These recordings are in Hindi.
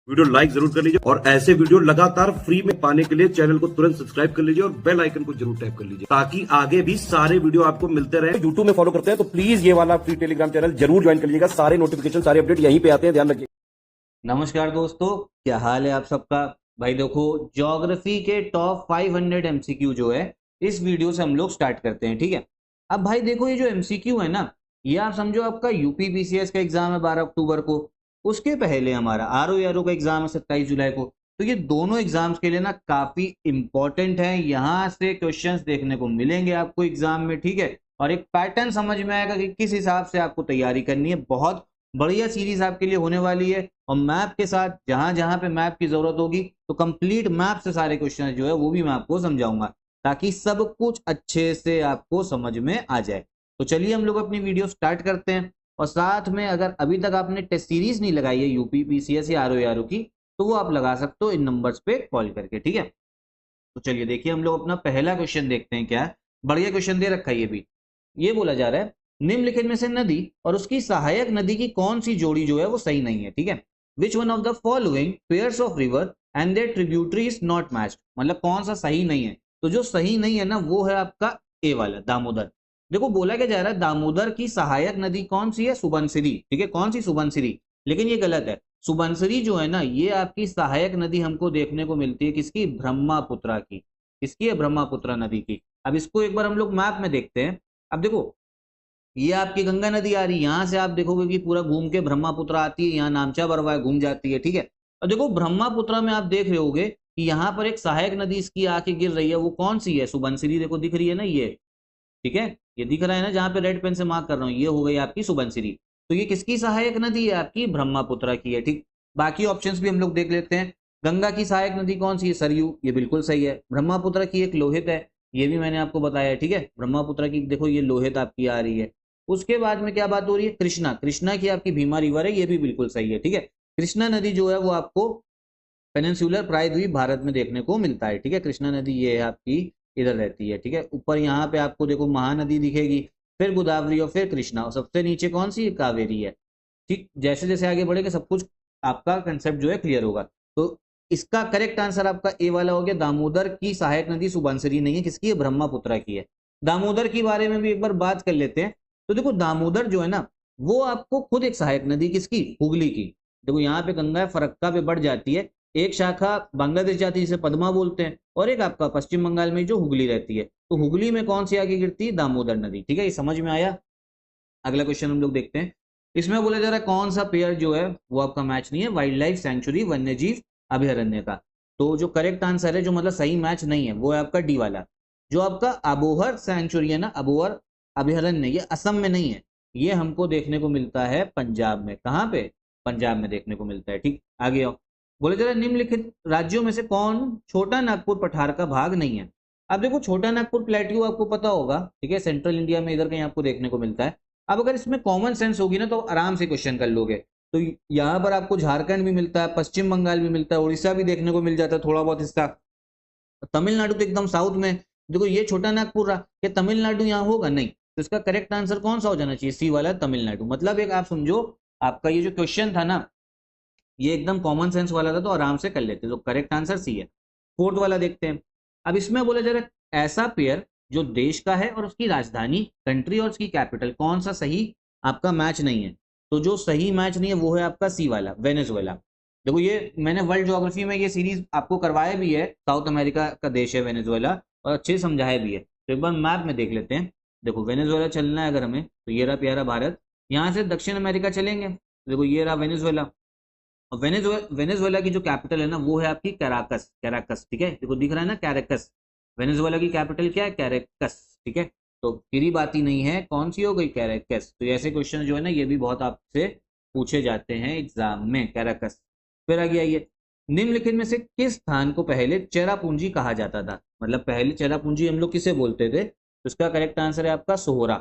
वीडियो लाइक जरूर कर लीजिए और ऐसे वीडियो लगातार फ्री में पाने के लिए चैनल को तुरंत सब्सक्राइब कर लीजिए और बेल आइकन को जरूर टैप कर लीजिए ताकि आगे भी सारे वीडियो आपको मिलते रहे। यूट्यूब में फॉलो करते हैं तो प्लीज ये वाला फ्री टेलीग्राम चैनल जरूर ज्वाइन कर लीजिएगा। सारे नोटिफिकेशन सारे अपडेट यहीं पे आते हैं, ध्यान रखिए। नमस्कार दोस्तों, क्या हाल है आप सबका। भाई देखो, ज्योग्राफी के टॉप 500 एमसीक्यू जो है इस वीडियो से हम लोग स्टार्ट करते हैं, ठीक है। अब भाई देखो, ये जो एमसीक्यू है ना, ये आप समझो आपका यूपी पीसीएस का एग्जाम है 12 अक्टूबर को। उसके पहले हमारा आरओ का एग्जाम है 27 जुलाई को। तो ये दोनों एग्जाम्स के लिए ना काफी इंपॉर्टेंट है। यहाँ से क्वेश्चंस देखने को मिलेंगे आपको एग्जाम में, ठीक है। और एक पैटर्न समझ में आएगा कि किस हिसाब से आपको तैयारी करनी है। बहुत बढ़िया सीरीज आपके लिए होने वाली है और मैप के साथ जहां जहां पे मैप की जरूरत होगी तो कंप्लीट मैप से सारे क्वेश्चन जो है वो भी मैं आपको समझाऊंगा ताकि सब कुछ अच्छे से आपको समझ में आ जाए। तो चलिए हम लोग अपनी वीडियो स्टार्ट करते हैं। और साथ में अगर अभी तक आपने टेस्ट सीरीज नहीं लगाई है यूपी पीसीएस या आरओ की, तो वो आप लगा सकते हो इन नंबर्स पे कॉल करके, ठीक है। तो चलिए देखिए, हम लोग अपना पहला क्वेश्चन देखते हैं। क्या है, बढ़िया क्वेश्चन दे रखा है। ये भी ये बोला जा रहा है, निम्नलिखित में से नदी और उसकी सहायक नदी की कौन सी जोड़ी जो है वो सही नहीं है, ठीक है। Which one of the following pairs of river and their tributary is not matched, मतलब कौन सा सही नहीं है। तो जो सही नहीं है ना वो है आपका ए वाला दामोदर। देखो बोला क्या जा रहा है, दामोदर की सहायक नदी कौन सी है, सुबनसिरी, ठीक है। कौन सी, सुबनसिरी। लेकिन ये गलत है। सुबनसिरी जो है ना, ये आपकी सहायक नदी हमको देखने को मिलती है किसकी, ब्रह्मपुत्रा की। किसकी है, ब्रह्मपुत्रा नदी की। अब इसको एक बार हम लोग मैप में देखते हैं। अब देखो, ये आपकी गंगा नदी आ रही है, यहाँ से आप देखोगे कि पूरा घूम के ब्रह्मपुत्र आती है, यहाँ नामचा बरवा घूम जाती है, ठीक है। और देखो ब्रह्मपुत्र में आप देख रहे होगे कि यहाँ पर एक सहायक नदी इसकी आके गिर रही है, वो कौन सी है, सुबनसिरी। देखो दिख रही है ना ये, ठीक है। ये दिख रहा है ना, जहाँ पे रेड पेन से मार्क कर रहा हूँ, ये हो गई आपकी सुबनसिरी। तो ये किसकी सहायक नदी है, आपकी ब्रह्मपुत्र की है, ठीक। बाकी ऑप्शंस भी हम लोग देख लेते हैं। गंगा की सहायक नदी कौन सी है, सरयू, ये बिल्कुल सही है। ब्रह्मपुत्र की एक लोहित है, ये भी मैंने आपको बताया है, ठीक है। ब्रह्मपुत्र की देखो ये लोहित आपकी आ रही है। उसके बाद में क्या बात हो रही है, कृष्णा। कृष्णा की आपकी भीमा रिवर है, ये भी बिल्कुल सही है, ठीक है। कृष्णा नदी जो है वो आपको पेनिनसुलर प्रायद्वीप भारत में देखने को मिलता है, ठीक है। कृष्णा नदी ये है आपकी, इधर रहती है, ठीक है। ऊपर यहाँ पे आपको देखो महानदी दिखेगी, फिर गोदावरी और फिर कृष्णा, और सबसे नीचे कौन सी, कावेरी है, ठीक। जैसे जैसे आगे बढ़ेगा सब कुछ आपका कंसेप्ट जो है क्लियर होगा। तो इसका करेक्ट आंसर आपका ए वाला हो गया। दामोदर की सहायक नदी सुबनसिरी नहीं है, किसकी है, ब्रह्मपुत्र की है। दामोदर के बारे में भी एक बार बात कर लेते हैं। तो देखो दामोदर जो है ना, वो आपको खुद एक सहायक नदी किसकी, हुगली की। देखो यहाँ पे गंगा फरक्का पे बढ़ जाती है, एक शाखा बांग्लादेश जाती है जिसे पद्मा बोलते हैं, और एक आपका पश्चिम बंगाल में जो हुगली रहती है। तो हुगली में कौन सी आगे गिरती है, दामोदर नदी, ठीक है। ये समझ में आया। अगला क्वेश्चन हम लोग देखते हैं। इसमें बोला जा रहा है कौन सा पेयर जो है वो आपका मैच नहीं है, वाइल्ड लाइफ सेंचुरी, वन्य जीव अभयारण्य का। तो जो करेक्ट आंसर है, जो मतलब सही मैच नहीं है, वो है आपका डी वाला। जो आपका अबोहर सेंचुरी है ना, अबोहर अभयारण्य, ये असम में नहीं है, ये हमको देखने को मिलता है पंजाब में। कहाँ पे, पंजाब में देखने को मिलता है, ठीक। आगे आओ। बोले जरा निम्नलिखित राज्यों में से कौन छोटा नागपुर पठार का भाग नहीं है। अब देखो छोटा नागपुर प्लेट्यू आपको पता होगा, ठीक है, सेंट्रल इंडिया में इधर कहीं आपको देखने को मिलता है। अब अगर इसमें कॉमन सेंस होगी ना तो आराम से क्वेश्चन कर लोगे। तो यहाँ पर आपको झारखंड भी मिलता है, पश्चिम बंगाल भी मिलता है, उड़ीसा भी देखने को मिल जाता है थोड़ा बहुत इसका। तमिलनाडु तो एकदम साउथ में। देखो ये छोटा नागपुर रहा, क्या तमिलनाडु यहाँ होगा, नहीं। तो इसका करेक्ट आंसर कौन सा हो जाना चाहिए, सी वाला तमिलनाडु। मतलब एक आप समझो, आपका ये जो क्वेश्चन था ना, ये एकदम कॉमन सेंस वाला था, तो आराम से कर लेते। तो करेक्ट आंसर सी है। फोर्थ वाला देखते हैं। अब इसमें बोला जा रहा है ऐसा पेयर जो देश का है और उसकी राजधानी, कंट्री और उसकी कैपिटल कौन सा सही आपका मैच नहीं है। तो जो सही मैच नहीं है वो है आपका सी वाला, वेनेजुएला। देखो ये मैंने वर्ल्ड ज्योग्राफी में ये सीरीज आपको करवाया भी है, साउथ अमेरिका का देश है वेनेजुएला, और अच्छे से समझाया भी है। तो एक बार मैप में देख लेते हैं। देखो वेनेजुएला चलना है अगर हमें, तो ये रहा प्यारा भारत। यहाँ से दक्षिण अमेरिका चलेंगे, देखो ये रहा वेनेजुएला। और वेनेजुएला की जो कैपिटल है ना वो है आपकी कैराकस, कैराकस, ठीक है। देखो दिख रहा है ना कैराकस। वेनेजुएला की कैपिटल क्या है, कैराकस, ठीक है। तो फिर बात ही नहीं है, कौन सी हो गई, कैराकस। तो ऐसे क्वेश्चन जो है ना ये भी बहुत आपसे पूछे जाते हैं एग्जाम में, कैराकस। फिर आ गया ये, निम्नलिखित में से किस स्थान को पहले चेरापूंजी कहा जाता था। मतलब पहले चेरापूंजी हम लोग किसे बोलते थे। तो इसका करेक्ट आंसर है आपका सोहरा।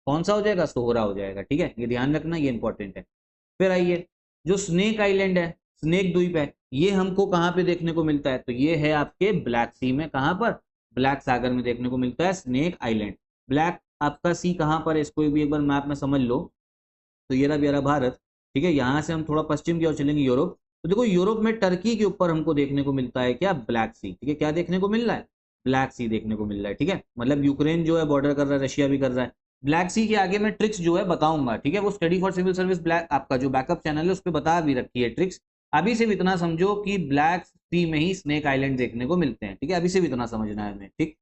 कौन सा हो जाएगा, सोहरा हो जाएगा, ठीक है। ये ध्यान रखना, ये इंपॉर्टेंट है। फिर आइए, जो स्नेक आइलैंड है, स्नेक द्वीप है, ये हमको कहाँ पे देखने को मिलता है। तो ये है आपके ब्लैक सी में, कहाँ पर, ब्लैक सागर में देखने को मिलता है स्नेक आइलैंड। ब्लैक आपका सी कहाँ पर है, इसको भी एक बार मैप में समझ लो। तो ये रहा भारत, ठीक है। यहाँ से हम थोड़ा पश्चिम की ओर चलेंगे, यूरोप। तो देखो यूरोप में टर्की के ऊपर हमको देखने को मिलता है क्या, ब्लैक सी, ठीक है, क्या देखने को मिल रहा है, ब्लैक सी देखने को मिल रहा है, ठीक है, मतलब यूक्रेन जो है बॉर्डर कर रहा है, रशिया भी कर रहा है। ब्लैक सी के आगे मैं ट्रिक्स जो है बताऊंगा, ठीक है, वो study for civil service black आपका जो बैकअप चैनल है उस पर बता भी रखी है ट्रिक्स। अभी से भी इतना समझो कि ब्लैक सी में ही स्नेक आइलैंड देखने को मिलते हैं, ठीक है, अभी से भी इतना समझना है हमें, ठीक।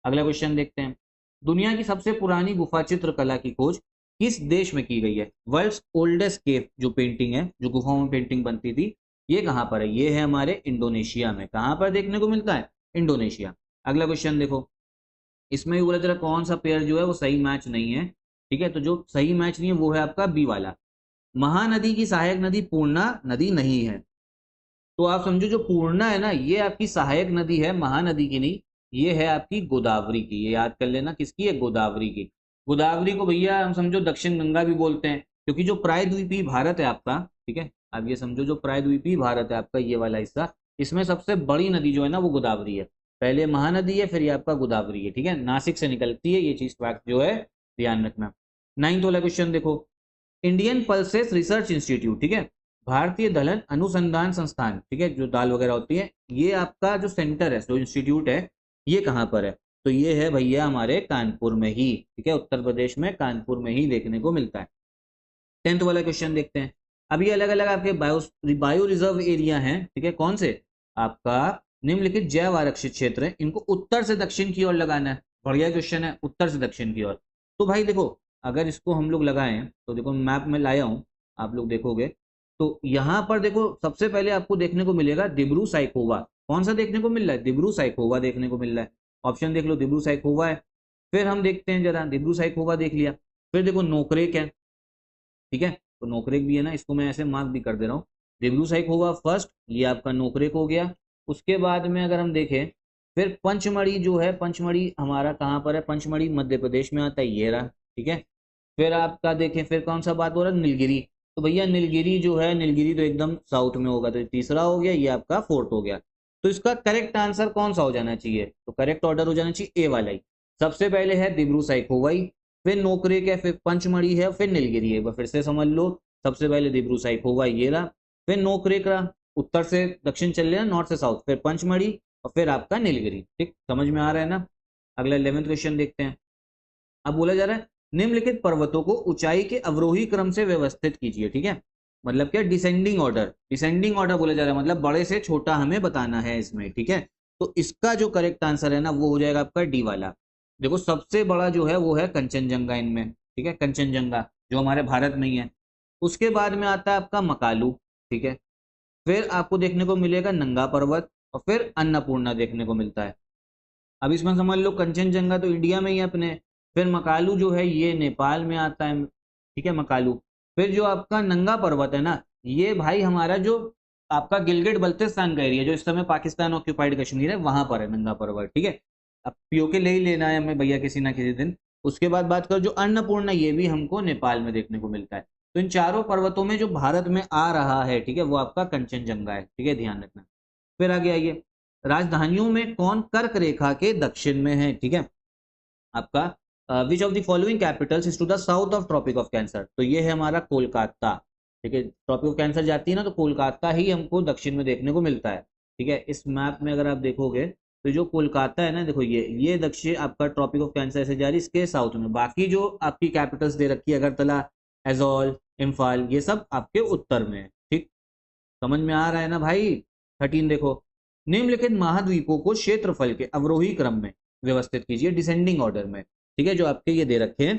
अगला क्वेश्चन देखते हैं, दुनिया की सबसे पुरानी गुफा चित्रकला की खोज किस देश में की गई है। वर्ल्ड्स ओल्डेस्ट केव जो पेंटिंग है, जो गुफाओं में पेंटिंग बनती थी, ये कहां पर है, ये है हमारे इंडोनेशिया में। कहां पर देखने को मिलता है, इंडोनेशिया। अगला क्वेश्चन देखो, इसमें भी बोला जरा कौन सा पेयर जो है वो सही मैच नहीं है, ठीक है, तो जो सही मैच नहीं है वो है आपका बी वाला। महानदी की सहायक नदी पूर्णा नदी नहीं है। तो आप समझो जो पूर्णा है ना, ये आपकी सहायक नदी है, महानदी की नहीं, ये है आपकी गोदावरी की। ये याद कर लेना, किसकी है, गोदावरी की। गोदावरी को भैया हम समझो दक्षिण गंगा भी बोलते हैं, क्योंकि जो प्रायद्वीपीय भारत है आपका, ठीक है, आप ये समझो जो प्रायद्वीपीय भारत है आपका ये वाला हिस्सा, इसमें सबसे बड़ी नदी जो है ना वो गोदावरी है। पहले महानदी है, फिर ये आपका गोदावरी है, ठीक है, नासिक से निकलती है, ये चीज फैक्ट जो है ध्यान रखना। 9th वाला क्वेश्चन देखो, इंडियन पल्सेस रिसर्च इंस्टीट्यूट, ठीक है, भारतीय दलहन अनुसंधान संस्थान, ठीक है, जो दाल वगैरह होती है, ये आपका जो सेंटर है, जो इंस्टीट्यूट है, ये कहाँ पर है, तो ये है भैया हमारे कानपुर में ही, ठीक है, उत्तर प्रदेश में कानपुर में ही देखने को मिलता है। 10th वाला क्वेश्चन देखते हैं। अब ये अलग अलग आपके बायो रिजर्व एरिया हैं, ठीक है, कौन से, आपका निम्नलिखित जैव आरक्षित क्षेत्र है, इनको उत्तर से दक्षिण की ओर लगाना है। बढ़िया क्वेश्चन है, उत्तर से दक्षिण की ओर। तो भाई देखो, अगर इसको हम लोग लगाएं तो देखो मैप में लाया हूं, आप लोग देखोगे तो यहां पर देखो सबसे पहले आपको देखने को मिलेगा दिब्रू साइखोवा। कौन सा देखने को मिल रहा है, दिब्रू साइखोवा देखने को मिल रहा है। ऑप्शन देख लो, दिब्रू साइखोवा है। फिर हम देखते हैं जरा, दिब्रू साइखोवा देख लिया, फिर देखो नोकरेक है, ठीक है, तो नोकरेक भी है ना, इसको मैं ऐसे मार्क भी कर दे रहा हूँ। दिब्रू साइखोवा फर्स्ट, ये आपका नोकरेक हो गया। उसके बाद में अगर हम देखें, फिर पंचमढ़ी जो है, पंचमढ़ी हमारा कहाँ पर है, पंचमढ़ी मध्य प्रदेश में आता है, ये रहा, ठीक है। फिर आपका देखें, फिर कौन सा बात हो रहा है, नीलगिरी। तो भैया नीलगिरी जो है, नीलगिरी तो एकदम साउथ में होगा, तो तीसरा हो गया, ये आपका फोर्थ हो गया। तो इसका करेक्ट आंसर कौन सा हो जाना चाहिए, तो करेक्ट ऑर्डर हो जाना चाहिए ए वाला ही। सबसे पहले है दिब्रू साइखोवाई, फिर नोकरेक है, फिर पंचमढ़ी है, फिर नीलगिरी है। फिर से समझ लो, सबसे पहले दिब्रू साइखोवाई ये रहा, फिर नोकरेक रहा, उत्तर से दक्षिण चल रहे हैं, नॉर्थ से साउथ, फिर पंचमढ़ी, और फिर आपका नीलगिरी। ठीक, समझ में आ रहा है ना। अगला 11th क्वेश्चन देखते हैं। अब बोला जा रहा है निम्नलिखित पर्वतों को ऊंचाई के अवरोही क्रम से व्यवस्थित कीजिए, ठीक है, मतलब क्या, डिसेंडिंग ऑर्डर, डिसेंडिंग ऑर्डर बोला जा रहा है, मतलब बड़े से छोटा हमें बताना है इसमें, ठीक है। तो इसका जो करेक्ट आंसर है ना वो हो जाएगा आपका डी वाला। देखो सबसे बड़ा जो है वो है कंचनजंगा इनमें, ठीक है, कंचनजंगा जो हमारे भारत में ही है। उसके बाद में आता है आपका मकालू, ठीक है, फिर आपको देखने को मिलेगा नंगा पर्वत, और फिर अन्नपूर्णा देखने को मिलता है। अब इसमें समझ लो कंचनजंगा तो इंडिया में ही है अपने, फिर मकालू जो है ये नेपाल में आता है, ठीक है, मकालू। फिर जो आपका नंगा पर्वत है ना, ये भाई हमारा जो आपका गिलगिट बल्तिस्तान का एरिया, जो इस समय पाकिस्तान ऑक्यूपाइड कश्मीर है, वहां पर है नंगा पर्वत, ठीक है। अब पीओके ले ही लेना है हमें भैया किसी ना किसी दिन। उसके बाद बात करो जो अन्नपूर्णा, ये भी हमको नेपाल में देखने को मिलता है। तो इन चारों पर्वतों में जो भारत में आ रहा है, ठीक है, वो आपका कंचनजंगा है, ठीक है, ध्यान रखना। फिर आगे आइए, राजधानियों में कौन कर्क रेखा के दक्षिण में है, ठीक है, आपका which of the following capitals is to the south of tropic of cancer. तो ये है हमारा कोलकाता, ठीक है, ट्रॉपिक ऑफ कैंसर जाती है ना, तो कोलकाता ही हमको दक्षिण में देखने को मिलता है, ठीक है। इस मैप में अगर आप देखोगे तो जो कोलकाता है ना, देखो ये दक्षिण आपका ट्रॉपिक ऑफ कैंसर से जा रही, इसके साउथ में। बाकी जो आपकी कैपिटल्स दे रखी है, अगरतला, एजोल, इम्फाल, ये सब आपके उत्तर में है, ठीक, समझ में आ रहा है ना भाई। 13 देखो, निम्नलिखित महाद्वीपों को क्षेत्रफल के अवरोही क्रम में व्यवस्थित कीजिए, डिसेंडिंग ऑर्डर में, ठीक है, जो आपके ये दे रखे हैं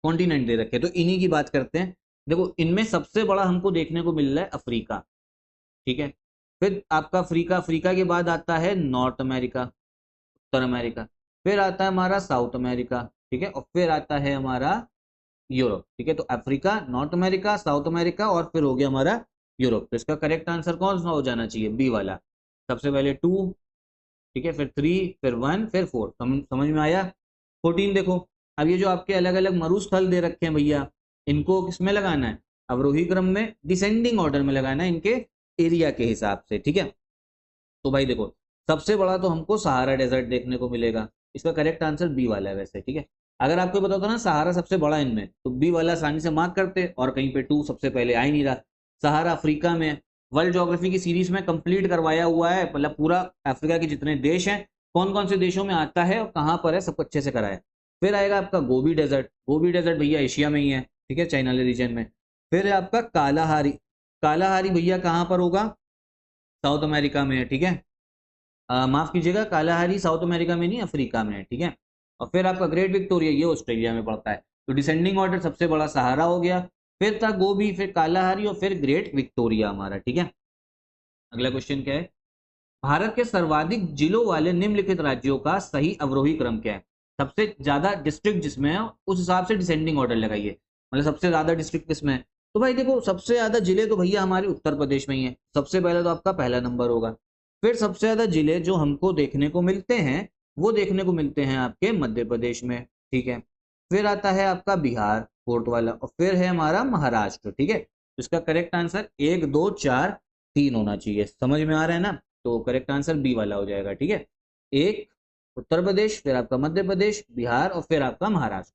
कॉन्टिनेंट दे रखे हैं, तो इन्हीं की बात करते हैं। देखो इनमें सबसे बड़ा हमको देखने को मिल रहा है अफ्रीका, ठीक है, फिर आपका अफ्रीका, अफ्रीका के बाद आता है नॉर्थ अमेरिका, उत्तर अमेरिका, फिर आता है हमारा साउथ अमेरिका, ठीक है, और फिर आता है हमारा यूरोप, ठीक है। तो Africa, north America, south America, और फिर हो गया हमारा यूरोप। तो इसका करेक्ट आंसर कौन सा हो जाना चाहिए, बी वाला। सबसे पहले 2, ठीक है, फिर 3, फिर 1, फिर 4। समझ में आया। 14 देखो, अब ये जो आपके अलग अलग मरुस्थल दे रखे हैं भैया, इनको किसमें लगाना है, अवरोही क्रम में, डिसेंडिंग ऑर्डर में लगाना है, इनके एरिया के हिसाब से, ठीक है। तो भाई देखो सबसे बड़ा तो हमको सहारा डेजर्ट देखने को मिलेगा, इसका करेक्ट आंसर बी वाला है वैसे, ठीक है। अगर आपको पता होता ना सहारा सबसे बड़ा इनमें, तो बी वाला आसानी से मार्क करते, और कहीं पे 2 सबसे पहले आ ही नहीं रहा। सहारा अफ्रीका में, वर्ल्ड ज्योग्राफी की सीरीज में कंप्लीट करवाया हुआ है, मतलब पूरा अफ्रीका के जितने देश हैं, कौन कौन से देशों में आता है और कहाँ पर है, सबको अच्छे से कराया। फिर आएगा आपका गोबी डेजर्ट, गोबी डेजर्ट भैया एशिया में ही है, ठीक है, चाइना रीजन में। फिर है आपका कालाहारी, कालाहारी भैया कहाँ पर होगा, साउथ अमेरिका में है, ठीक है। माफ कीजिएगा, कालाहारी साउथ अमेरिका में नहीं, अफ्रीका में है, ठीक है। और फिर आपका ग्रेट विक्टोरिया, ये ऑस्ट्रेलिया में पड़ता है। तो डिसेंडिंग ऑर्डर सबसे बड़ा सहारा हो गया, फिर था गोबी, फिर कालाहारी और फिर ग्रेट विक्टोरिया हमारा, ठीक है। अगला क्वेश्चन क्या है, भारत के सर्वाधिक जिलों वाले निम्नलिखित राज्यों का सही अवरोही क्रम क्या है। सबसे ज्यादा डिस्ट्रिक्ट जिसमें है उस हिसाब से डिसेंडिंग ऑर्डर लगाइए, मतलब सबसे ज्यादा डिस्ट्रिक्ट किसमें है। तो भाई देखो, सबसे ज्यादा जिले तो भैया हमारे उत्तर प्रदेश में ही है, सबसे पहले तो आपका पहला नंबर होगा। फिर सबसे ज्यादा जिले जो हमको देखने को मिलते हैं वो देखने को मिलते हैं आपके मध्य प्रदेश में, ठीक है। फिर आता है आपका बिहार फोर्थ वाला, और फिर है हमारा महाराष्ट्र, ठीक है। तो इसका करेक्ट आंसर 1 2 4 3 होना चाहिए, समझ में आ रहा है ना। तो करेक्ट आंसर बी वाला हो जाएगा, ठीक है। एक उत्तर प्रदेश, फिर आपका मध्य प्रदेश, बिहार और फिर आपका महाराष्ट्र।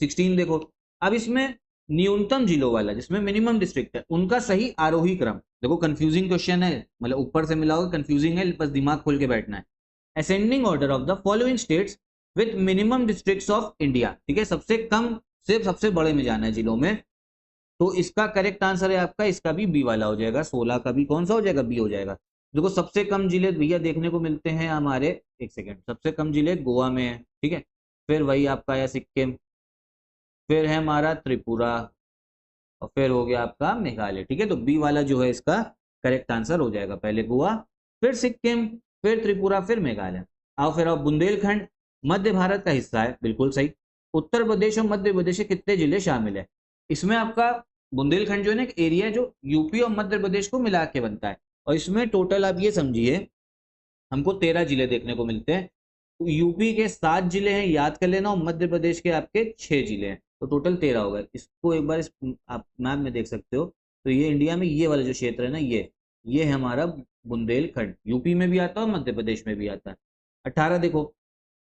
16 देखो, अब इसमें न्यूनतम जिलों वाला जिसमें मिनिमम डिस्ट्रिक्ट है उनका सही आरोही क्रम, देखो कंफ्यूजिंग क्वेश्चन है, मतलब ऊपर से मिला होगा, कंफ्यूजिंग है, बस दिमाग खोल के बैठना है। Ascending order of the following states with minimum districts of India, ठीक है, सबसे कम से सबसे बड़े में जाना है जिलों में। तो इसका करेक्ट आंसर है आपका, इसका भी बी वाला हो जाएगा, 16 का भी कौन सा हो जाएगा, बी हो जाएगा। देखो सबसे कम जिले भैया देखने को मिलते हैं हमारे, एक सेकेंड, सबसे कम जिले गोवा में है, ठीक है। फिर वही आपका है सिक्किम, फिर है हमारा त्रिपुरा, और फिर हो गया आपका मेघालय, ठीक है। तो बी वाला जो है इसका करेक्ट आंसर हो जाएगा, पहले गोवा, फिर सिक्किम, फिर त्रिपुरा, फिर मेघालय। आओ फिर, अब बुंदेलखंड मध्य भारत का हिस्सा है, बिल्कुल सही। उत्तर प्रदेश और मध्य प्रदेश के कितने जिले शामिल है, इसमें आपका बुंदेलखंड जो है ना एक एरिया है जो यूपी और मध्य प्रदेश को मिला के बनता है, और इसमें टोटल आप ये समझिए हमको 13 जिले देखने को मिलते हैं। तो यूपी के 7 जिले हैं, याद कर लेना, और मध्य प्रदेश के आपके 6 जिले हैं, तो टोटल 13 हो गए। इसको एक बार आप मैप में देख सकते हो। तो ये इंडिया में ये वाला जो क्षेत्र है ना, ये है हमारा बुंदेलखंड, यूपी में भी आता है और मध्य प्रदेश में भी आता है। 18 देखो,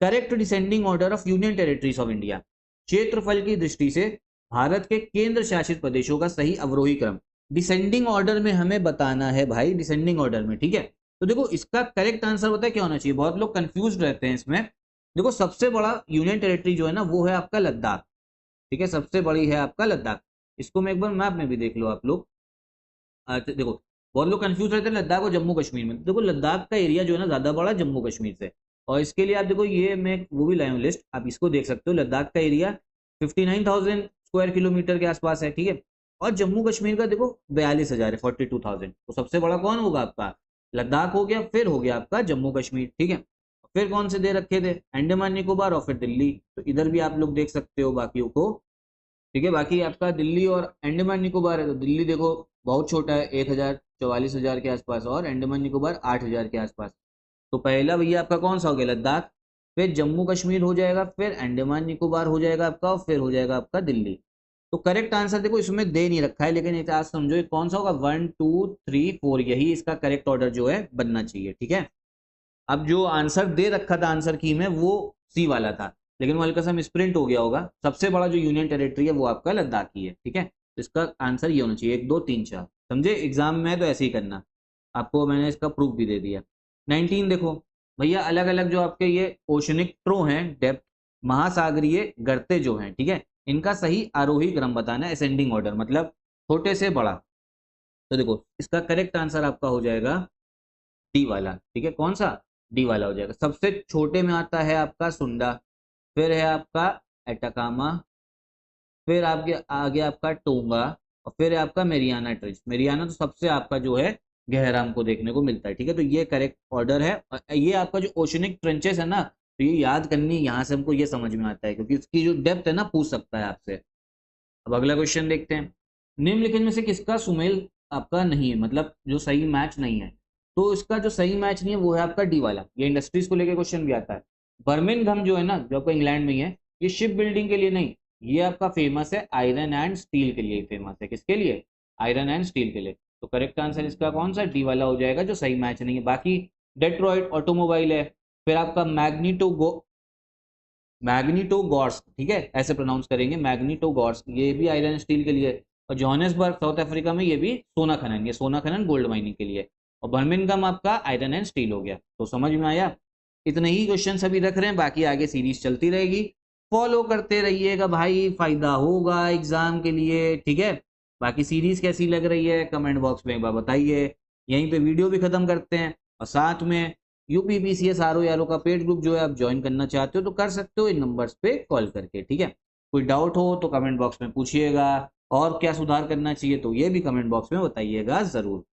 correct descending order of union territories of India, क्षेत्रफल की दृष्टि से भारत के केंद्र शासित प्रदेशों का सही अवरोही क्रम, डिसेंडिंग ऑर्डर में हमें बताना है भाई, डिसेंडिंग ऑर्डर में, ठीक है। तो देखो इसका करेक्ट आंसर पता है क्या होना चाहिए, बहुत लोग कंफ्यूज रहते हैं इसमें। देखो सबसे बड़ा यूनियन टेरिटरी जो है ना वो है आपका लद्दाख, ठीक है, सबसे बड़ी है आपका लद्दाख। इसको मैं एक बार मैप में भी देख लो आप लोग। देखो बहुत लोग कंफ्यूज रहते हैं लद्दाख और जम्मू कश्मीर में, देखो लद्दाख का एरिया जो है ना ज्यादा बड़ा जम्मू कश्मीर से, और इसके लिए आप देखो ये मैं वो भी लाया हूँ लिस्ट, आप इसको देख सकते हो। लद्दाख का एरिया 59,000 स्क्वायर किलोमीटर के आसपास है, ठीक है। और जम्मू कश्मीर का देखो 42,000 है, 42,000। तो सबसे बड़ा कौन होगा आपका, लद्दाख हो गया, फिर हो गया आपका जम्मू कश्मीर, ठीक है। फिर कौन से दे रखे थे, अंडमान निकोबार और फिर दिल्ली। तो इधर भी आप लोग देख सकते हो बाकियों को, ठीक है। बाकी आपका दिल्ली और अंडमान निकोबार है, तो दिल्ली देखो बहुत छोटा है, 1,44,000 के आसपास, और अंडमान निकोबार 8,000 के आसपास। तो पहला भैया आपका कौन सा हो गया, लद्दाख, फिर जम्मू कश्मीर हो जाएगा, फिर अंडमान निकोबार हो जाएगा आपका, और फिर हो जाएगा आपका दिल्ली। तो करेक्ट आंसर देखो इसमें दे नहीं रखा है, लेकिन इतिहास समझो ये कौन सा होगा, 1 2 3 4, यही इसका करेक्ट ऑर्डर जो है बनना चाहिए, ठीक है। अब जो आंसर दे रखा था आंसर की में वो सी वाला था, लेकिन वो हल्का सा मिसप्रिंट हो गया होगा। सबसे बड़ा जो यूनियन टेरिटरी है वो आपका लद्दाख ही है, ठीक है। तो इसका आंसर ये होना चाहिए 1 2 3 4, समझे। एग्जाम में तो ऐसे ही करना, आपको मैंने इसका प्रूफ भी दे दिया। 19 देखो भैया, अलग अलग जो आपके ये ओशनिक ट्रो हैं, डेप्थ महासागरीय गर्ते जो हैं, ठीक है, इनका सही आरोही क्रम बताना है, असेंडिंग ऑर्डर, मतलब छोटे से बड़ा। तो देखो इसका करेक्ट आंसर आपका हो जाएगा डी वाला, ठीक है, कौन सा, डी वाला हो जाएगा। सबसे छोटे में आता है आपका सुंडा, फिर है आपका एटाकामा, फिर आपके आगे आपका टोंगा, और फिर है आपका मेरियाना ट्रेंच। मेरियाना तो सबसे आपका जो है गहरा हमको देखने को मिलता है, ठीक है। तो ये करेक्ट ऑर्डर है। और ये आपका जो ओशनिक ट्रेंचेस है ना, तो ये याद करनी, यहाँ से हमको ये समझ में आता है, क्योंकि इसकी जो डेप्थ है ना पूछ सकता है आपसे। अब अगला क्वेश्चन देखते हैं, निम्नलिखित में से किसका सुमेल आपका नहीं है, मतलब जो सही मैच नहीं है। तो इसका जो सही मैच नहीं है वो है आपका डी वाला, ये इंडस्ट्रीज को लेकर क्वेश्चन भी आता है। बर्मिंघम जो है ना, जो आपका इंग्लैंड में ही है, ये शिप बिल्डिंग के लिए नहीं, ये आपका फेमस है आयरन एंड स्टील के लिए फेमस है। किसके लिए, आयरन एंड स्टील के लिए। तो करेक्ट आंसर इसका कौन सा, डी वाला हो जाएगा, जो सही मैच नहीं है। बाकी डेट्रॉइट ऑटोमोबाइल है, फिर आपका मैग्नीटोगॉर्स्क, ठीक है, ऐसे प्रोनाउंस करेंगे मैग्नीटोगॉर्स्क, ये भी आयरन स्टील के लिए। और जोहानिसबर्ग साउथ अफ्रीका में ये भी सोना खनन, ये सोना खनन गोल्ड माइनिंग के लिए। और बर्मिंघम आपका आयरन एंड स्टील हो गया। तो समझ में आया? इतने ही क्वेश्चन अभी रख रहे हैं, बाकी आगे सीरीज चलती रहेगी। फॉलो करते रहिएगा भाई, फायदा होगा एग्जाम के लिए, ठीक है। बाकी सीरीज कैसी लग रही है कमेंट बॉक्स में एक बार बताइए। यहीं पे वीडियो भी खत्म करते हैं, और साथ में यूपीपीसीएस आरओ यारो का पेड ग्रुप जो है आप ज्वाइन करना चाहते हो तो कर सकते हो इन नंबर्स पे कॉल करके, ठीक है। कोई डाउट हो तो कमेंट बॉक्स में पूछिएगा, और क्या सुधार करना चाहिए तो ये भी कमेंट बॉक्स में बताइएगा जरूर।